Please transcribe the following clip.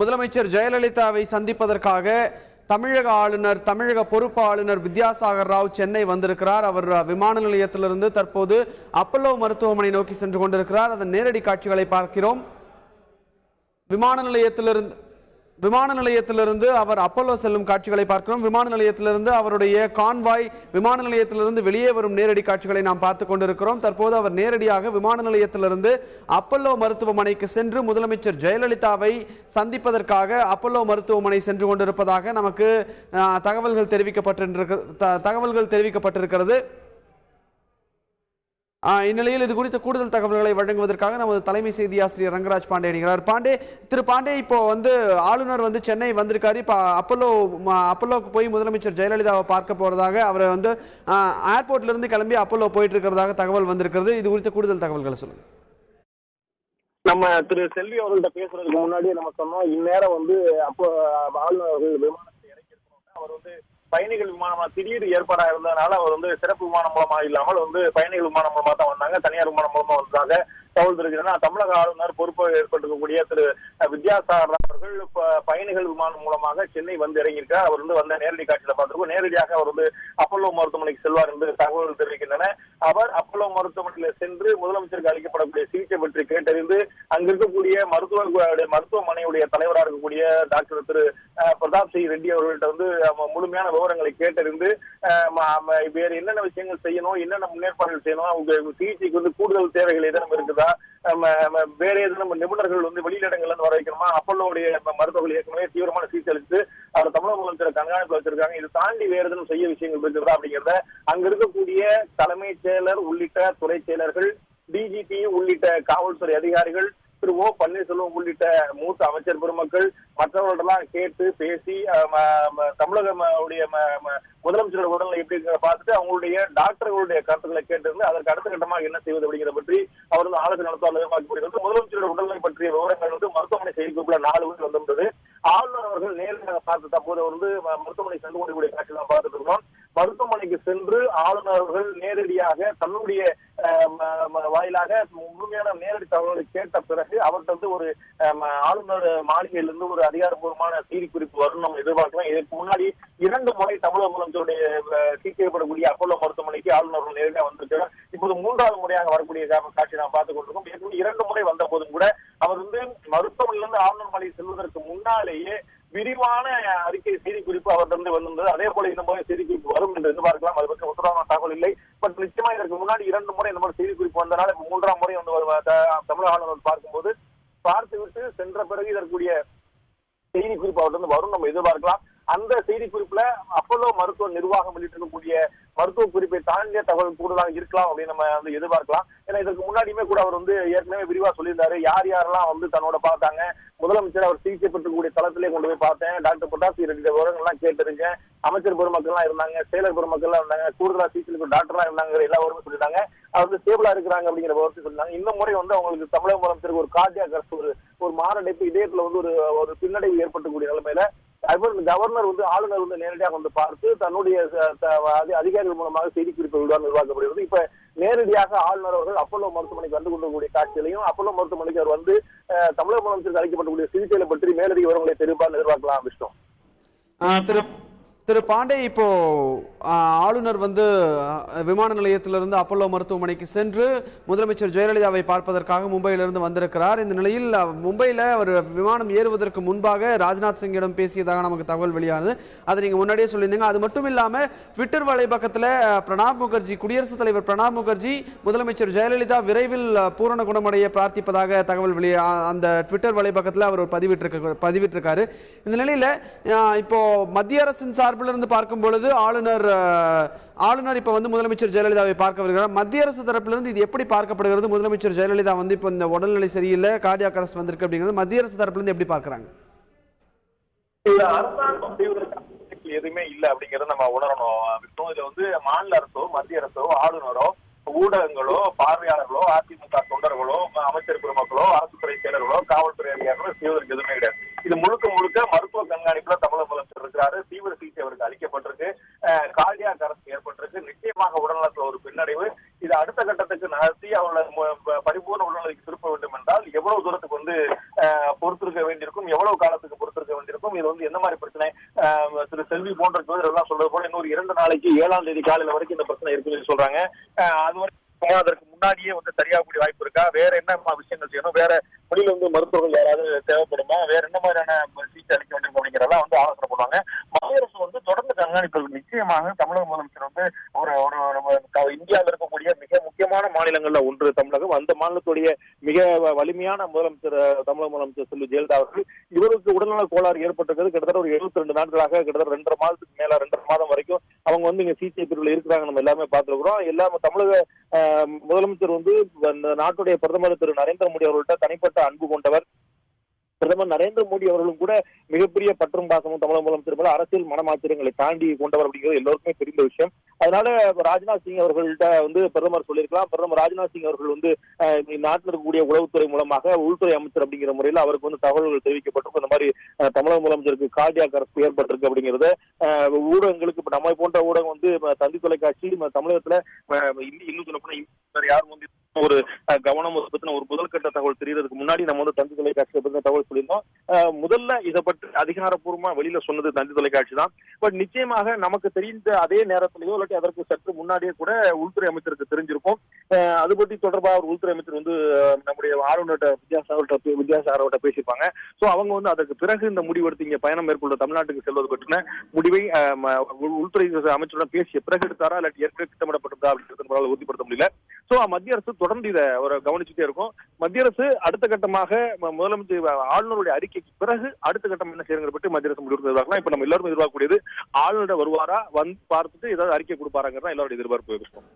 முதலமைச்சர் ஜெயலலிதாவை சந்திப்பதற்காக தமிழக ஆளுநர், தமிழக பொறுப்பு ஆளுநர் வித்யாசாகர் ராவ் சென்னை வந்திருக்கிறார். அவர் விமான நிலையத்திலிருந்து தற்போது அப்பல்லோ மருத்துவமனை நோக்கி சென்று கொண்டிருக்கிறார். அதன் நேரடி காட்சிகளை பார்க்கிறோம். விமான நிலையத்திலிருந்து அவர் அப்பல்லோ செல்லும் காட்சிகளை பார்க்கிறோம். விமான நிலையத்திலிருந்து அவருடைய கான்வாய் விமான நிலையத்திலிருந்து வெளியே வரும் நேரடி காட்சிகளை நாம் பார்த்துக் கொண்டிருக்கிறோம். தற்போது அவர் நேரடியாக விமான நிலையத்திலிருந்து அப்பல்லோ மருத்துவமனைக்கு சென்று முதலமைச்சர் ஜெயலலிதாவை சந்திப்பதற்காக அப்பல்லோ மருத்துவமனை சென்று கொண்டிருப்பதாக நமக்கு தகவல்கள் தெரிவிக்கப்பட்டிருக்கிறது. இந்நிலையில் இது குறித்த கூடுதல் தகவல்களை வழங்குவதற்காக நமது தலைமை செய்தி ஆசிரியர் ரங்கராஜ் பாண்டே அணிகிறார். திரு பாண்டே, இப்போ ஆளுநர் சென்னை வந்திருக்காரு. இப்போ அப்பல்லோக்கு போய் முதலமைச்சர் ஜெயலலிதாவை பார்க்க போறதாக அவர் ஏர்போர்ட்ல இருந்து கிளம்பி அப்பல்லோ போயிட்டு இருக்கிறதாக தகவல் வந்திருக்கிறது. இது குறித்த கூடுதல் தகவல்களை சொல்லுங்க. நம்ம திரு செல்வி அவர்கள்ட்ட பேசுறதுக்கு முன்னாடியே நம்ம சொன்னோம், இந்நேரம் அப்போ ஆளுநர்கள் விமானத்தை இறக்கி இருக்கணும். அவர் பயணிகள் விமானமா திடீர் ஏற்பாடா இருந்ததுனால அவர் சிறப்பு விமானம் மூலமா இல்லாமல் பயணிகள் விமானம் மூலமா தான் வந்தாங்க. தனியார் விமானம் மூலமா வந்ததாக தகவல் தெரிவிக்கிறேன்னா, தமிழக ஆளுநர் பொறுப்பு ஏற்பட்டிருக்கக்கூடிய திரு வித்யாசாகர் அவர்கள் பயணிகள் விமானம் மூலமாக சென்னை இறங்கியிருக்கார். அவர் வந்த நேரடி காட்சியில பார்த்திருக்கோம். நேரடியாக அவர் அப்பல்லோ மருத்துவமனைக்கு செல்வார் என்று தகவல் தெரிவிக்கின்றன. அவர் அப்பல்லோ மருத்துவமனையில சென்று முதலமைச்சருக்கு அளிக்கப்படக்கூடிய சிகிச்சை பற்றி கேட்டறிந்து அங்க இருக்கக்கூடிய மருத்துவமனையுடைய தலைவராக இருக்கக்கூடிய டாக்டர் திரு பிரதாப் சிங் ரெட்டி அவர்கள்ட்ட முழுமையான விவரங்களை கேட்டறிந்து வேறு என்னென்ன விஷயங்கள் செய்யணும், என்னென்ன முன்னேற்பாடுகள் செய்யணும், அவங்க சிகிச்சைக்கு கூடுதல் தேவைகள் ஏதேனும் இருக்குதா, வேற ஏதேனும் நிபுணர்கள் வெளியிடங்கள்ல வர வைக்கணுமா, அப்பல்லோடைய மருத்துவர்கள் ஏற்கனவே தீவிரமான சிகிச்சை அளித்து அவர் தமிழக முதலமைச்சர் கண்காணிப்பு வச்சிருக்காங்க, இது தாண்டி வேற எதுவும் செய்ய விஷயங்கள் இருக்கிறதா அப்படிங்கிறத அங்க இருக்கக்கூடிய தலைமைச் செயலர் உள்ளிட்ட துறை செயலர்கள், டிஜிபி உள்ளிட்ட காவல்துறை அதிகாரிகள், திரு ஓ பன்னீர்செல்வம் உள்ளிட்ட மூத்த அமைச்சர் பெருமக்கள் மற்றவர்களெல்லாம் கேட்டு பேசி தமிழக முதலமைச்சரோட உடல்நிலை எப்படி பார்த்துட்டு அவங்களுடைய டாக்டர்களுடைய கருத்துக்களை கேட்டிருந்து அதற்கு அடுத்த கட்டமாக என்ன செய்வது அப்படிங்கிறத பற்றி அவர் ஆலோசனை நடத்துவார் எதிர்பார்க்கப்படுகிறது. முதலமைச்சரோட உடல்நிலை பற்றிய விவரங்கள் மருத்துவமனை செய்திக்குள்ள 4 பேர் வந்திருந்தது. ஆளுநர் அவர்கள் நேரடியாக பார்த்து தற்போது மருத்துவமனை சென்று கொண்டிருக்கூடிய காட்சி தான் பார்த்துட்டு இருக்கோம். மருத்துவமனைக்கு சென்று ஆளுநர் அவர்கள் நேரடியாக தன்னுடைய வாயிலாக முழுமையான நேரடி தகவல்களை கேட்ட பிறகு அவர்கிட்ட ஒரு ஆளுநர் மாளிகையிலிருந்து ஒரு அதிகாரப்பூர்வமான செய்தி குறிப்பு வரும் நம்ம எதிர்பார்க்கலாம். இதற்கு முன்னாடி 2 முறை தமிழக முதலமைச்சருடைய சிகிச்சைப்படக்கூடிய அப்பல்லோ மருத்துவமனைக்கு ஆளுநர்கள் நேரடியாக வந்திருக்கிறார். இப்போது 3வது முறையாக வரக்கூடிய காட்சி நாம் பார்த்துக் கொண்டிருக்கோம். ஏற்கனவே 2 முறை வந்த போதும் கூட அவர் மருத்துவமனையிலிருந்து ஆளுநர் மாளிகை செல்வதற்கு முன்னாலேயே விரிவான அறிக்கை செய்தி குறிப்பு அவர்கிட்ட வந்திருந்தது. அதே போல இந்த முறை செய்தி குறிப்பு வரும் என்று எதிர்பார்க்கலாம். அது பற்றி உத்தரவான தகவல் இல்லை. பட் நிச்சயமா இதற்கு முன்னாடி 2 முறை இந்த மாதிரி செய்தி குறிப்பு வந்தனால 3ஆம் முறை தமிழக ஆளுநர் பார்க்கும்போது பார்த்துவிட்டு சென்ற பிறகு இதற்குரிய செய்தி குறிப்பு அவர்கிட்ட வரும் நம்ம எதிர்பார்க்கலாம். அந்த செய்தி குறிப்புல அப்பல்லோ மருத்துவ நிர்வாகம் வெளியிட்டிருக்கக்கூடிய மருத்துவ குறிப்பை தாண்டிய தகவல் கூடுதலாக இருக்கலாம் அப்படின்னு நம்ம எதிர்பார்க்கலாம். ஏன்னா இதற்கு முன்னாடியுமே கூட அவர் ஏற்கனவே விரிவா சொல்லியிருந்தாரு, யார் யாரெல்லாம் தன்னோட பார்த்தாங்க, முதலமைச்சர் அவர் சிகிச்சை பெற்றக்கூடிய தளத்திலே கொண்டு போய் பார்த்தேன், டாக்டர் பிரதாப் சிங் ரெட்டி விவரங்கள்லாம் கேட்டிருக்கேன், அமைச்சர் பெருமக்கள்லாம் இருந்தாங்க, செயலர் பெருமக்கள்லாம் இருந்தாங்க, கூடுதலா சிகிச்சை டாக்டர்லாம் இருந்தாங்க, எல்லா விவரமும் சொல்லிட்டாங்க, அவர் ஸ்டேபிளா இருக்கிறாங்க அப்படிங்கிற விவரத்தை சொல்லிட்டாங்க. இந்த முறை அவங்களுக்கு தமிழக முதலமைச்சருக்கு ஒரு கார்டியாக் அரெஸ்ட், ஒரு மாரடைப்பு, இதயத்துல ஒரு பின்னடைவு ஏற்பட்டக்கூடிய நிலைமையில கவர்னர் ஆளுநர் நேரடியாக பார்த்து தன்னுடைய அதிகாரிகள் மூலமாக செய்தி குறிப்பு விடுவார் எதிர்பார்க்கப்படுகிறது. இப்ப நேரடியாக ஆளுநர் அவர்கள் அப்பல்லோ மருத்துவமனைக்கு வந்து கொண்டிருக்கக்கூடிய காட்சியிலையும் அப்பல்லோ மருத்துவமனைக்கு அவர் தமிழக முதலமைச்சருக்கு அளிக்கப்படக்கூடிய சிகிச்சைகளை பற்றி மேலதிக விவரங்களை தெரிவிப்பார் எதிர்பார்க்கலாம். விஷ்ணு. திரு பாண்டே, இப்போ ஆளுநர் விமான நிலையத்திலிருந்து அப்பல்லோ மருத்துவமனைக்கு சென்று முதலமைச்சர் ஜெயலலிதாவை பார்ப்பதற்காக மும்பையிலிருந்து வந்திருக்கிறார். இந்த நிலையில் மும்பையில் அவர் விமானம் ஏறுவதற்கு முன்பாக ராஜ்நாத் சிங்கிடம் பேசியதாக நமக்கு தகவல் வெளியானது. அதை நீங்க முன்னாடியே சொல்லியிருந்தீங்க. அது மட்டும் இல்லாம ட்விட்டர் வலைப்பக்கத்தில் பிரணாப் முகர்ஜி, குடியரசுத் தலைவர் பிரணாப் முகர்ஜி முதலமைச்சர் ஜெயலலிதா விரைவில் பூரண குணமடைய பிரார்த்திப்பதாக தகவல் அந்த ட்விட்டர் வலைப்பக்கத்தில் அவர் பதிவிட்டிருக்காரு. இந்த நிலையில இப்போ மத்திய அரசின் சார்பிலிருந்து பார்க்கும் பொழுது ஆளுநர் இப்ப முதலமைச்சர் ஜெயலலிதாவை பார்க்க வருகிறார். மத்திய அரசு தரப்பிலிருந்து இது எப்படி பார்க்கப்படுகிறது? முதலமைச்சர் ஜெயலலிதா இப்ப இந்த உடல்நிலை சரியில்லை, கார்டியாக் அரெஸ்ட் வந்திருக்கு அப்படிங்கிறது மத்திய அரசு தரப்பிலிருந்து எப்படி பார்க்கறாங்க? எதுவுமே இல்ல அப்படிங்கறத நம்ம உணரணும். இதுல மாநில அரசோ, மத்திய அரசோ, ஆளுநரோ, ஊடகங்களோ, பார்வையாளர்களோ, அதிமுக தொண்டர்களோ, அமைச்சர் பெருமக்களோ, அரசு துறை செயலர்களோ, காவல்துறை அதிகாரிகளோ செய்வதற்கு எதுவுமே கிடையாது. இது முழுக்க மருத்துவ கண்காணிப்புல தமிழக முதலமைச்சர் இருக்கிறாரு. தீவிர சிகிச்சை அவருக்கு அளிக்கப்பட்டிருக்கு. கார்டியாக் அரெஸ்ட் ஏற்பட்டிருக்கு. நிச்சயமாக உடல்நலத்தில் ஒரு பின்னடைவு. இது அடுத்த கட்டத்துக்கு நகர்த்தி அவர்களை பரிபூர்ண உடல்நிலைக்கு திருப்ப வேண்டும் என்றால் எவ்வளவு தூரத்துக்கு பொறுத்திருக்க வேண்டிய வேண்டியிருக்கும், எவ்வளவு காலத்துக்கு பொறுத்திருக்க வேண்டியிருக்கும், இது வந்து எந்த மாதிரி பிரச்சனை. திரு செல்வி போன்ற ஜோதிடர்லாம் சொல்றது போல இன்னொரு 2 நாளைக்கு 7ஆம் தேதி காலையில வரைக்கும் இந்த பிரச்சனை இருக்குன்னு சொல்றாங்க. அது வரைக்கும் அதற்கு முன்னாடியே வந்து சரியாகக்கூடிய வாய்ப்பு இருக்கா, வேற என்ன விஷயங்கள் செய்யணும், வேற வெளியில வந்து மருத்துவர்கள் யாராவது தேவைப்படுமா, வேற என்ன மாதிரியான சிகிச்சை அளிக்க வேண்டும் அப்படிங்கிறதெல்லாம் வந்து ஆலோசனை பண்ணுவாங்க. மத்திய அரசு வந்து தொடர்ந்து கண்காணிப்பு. நிச்சயமாக தமிழக முதலமைச்சர் வந்து ஒரு இந்தியாவில் இருக்கக்கூடிய மிக முக்கியமான மாநிலங்கள்ல ஒன்று தமிழகம். அந்த மாநிலத்துடைய மிக வலிமையான முதலமைச்சர் தமிழக முதலமைச்சர் செல்வி ஜெயலலிதா அவர்கள், இவருக்கு உடல்நல கோளாறு ஏற்பட்டிருக்கிறது கிட்டத்தட்ட ஒரு 72 நாட்களாக, கிட்டத்தட்ட 2.5 மாதத்துக்கு மேல 2.5 மாதம் வரைக்கும் அவங்க வந்து இங்க சிகிச்சை பிரிவில் இருக்கிறாங்க. நம்ம எல்லாமே பார்த்திருக்கிறோம். எல்லாமே தமிழக முதலமைச்சர் வந்து நாட்டுடைய பிரதமர் திரு நரேந்திர மோடி அவர்கள்ட்ட தனிப்பட்ட அன்பு கொண்டவர். பிரதமர் நரேந்திர மோடி அவர்களும் கூட மிகப்பெரிய பற்றும் பாசமும் தமிழக முதலமைச்சர் மேல அரசியல் மனமாச்சரியங்களை தாண்டி கொண்டவர் அப்படிங்கிறது எல்லோருக்குமே தெரிந்த விஷயம். அதனால ராஜ்நாத் சிங் அவர்கள்ட்ட வந்து பிரதமர் சொல்லியிருக்கலாம். பிரதமர் ராஜ்நாத் சிங் அவர்கள் வந்து நாட்டில் இருக்கக்கூடிய உளவுத்துறை மூலமாக உள்துறை அமைச்சர் அப்படிங்கிற முறையில் அவருக்கு வந்து தகவல்கள் தெரிவிக்கப்பட்டிருக்கும். இந்த மாதிரி தமிழக முதலமைச்சருக்கு கார்டியாக் அரெஸ்ட் ஏற்பட்டிருக்கு அப்படிங்கிறது ஊடகங்களுக்கு இப்ப நம்ம போன்ற ஊடகம் வந்து தந்தி தொலைக்காட்சி தமிழகத்துல இன்னும் சொல்லப்போனா யாரும் வந்து ஒரு கவனம் பத்தின ஒரு முதல்கட்ட தகவல் தெரியறதுக்கு முன்னாடி நம்ம வந்து தந்தி தொலைக்காட்சியை பத்தின தகவல் சொல்லியிருந்தோம். முதல்ல இதை பற்றி அதிகாரப்பூர்வமா வெளியில சொன்னது தந்தி தொலைக்காட்சி தான். பட் நிச்சயமாக நமக்கு தெரிந்த அதே நேரத்திலேயோ இல்லாட்டி அதற்கு சற்று முன்னாடியே கூட உள்துறை அமைச்சருக்கு தெரிஞ்சிருக்கும். அது பற்றி தொடர்பாக ஒரு உள்துறை அமைச்சர் வந்து நம்முடைய ஆளுநர் வித்யாசாகர்கிட்ட பேசியிருப்பாங்க. சோ அவங்க வந்து அதற்கு பிறகு இந்த முடிவெடுத்து இங்க பயணம் மேற்கொள்ள தமிழ்நாட்டுக்கு செல்வது பற்றின முடிவை உள்துறை அமைச்சருடன் பேசிய பிறகு எடுத்தாரா இல்லாட்டி ஏற்கனவே திட்டமிடப்பட்டிருந்தா அப்படிங்கிறது உறுதிப்படுத்த முடியல. சோ மத்திய அரசு தொடர்ந்து இதை ஒரு கவனிச்சுட்டே இருக்கும். மத்திய அரசு அடுத்த கட்டமாக முதலமைச்சர் ஆளுநருடைய அறிக்கைக்கு பிறகு அடுத்த கட்டம் என்ன செய்யறது பற்றி மத்திய அரசு முடிவெடுக்கலாம். இப்ப நம்ம எல்லாரும் எதிர்பார்க்கக்கூடியது ஆளுநர் வருவாரா, வந்து பார்த்துட்டு ஏதாவது அறிக்கை கொடுப்பாராங்கிறதா எல்லாருடைய எதிர்பார்ப்பு இருக்கும்.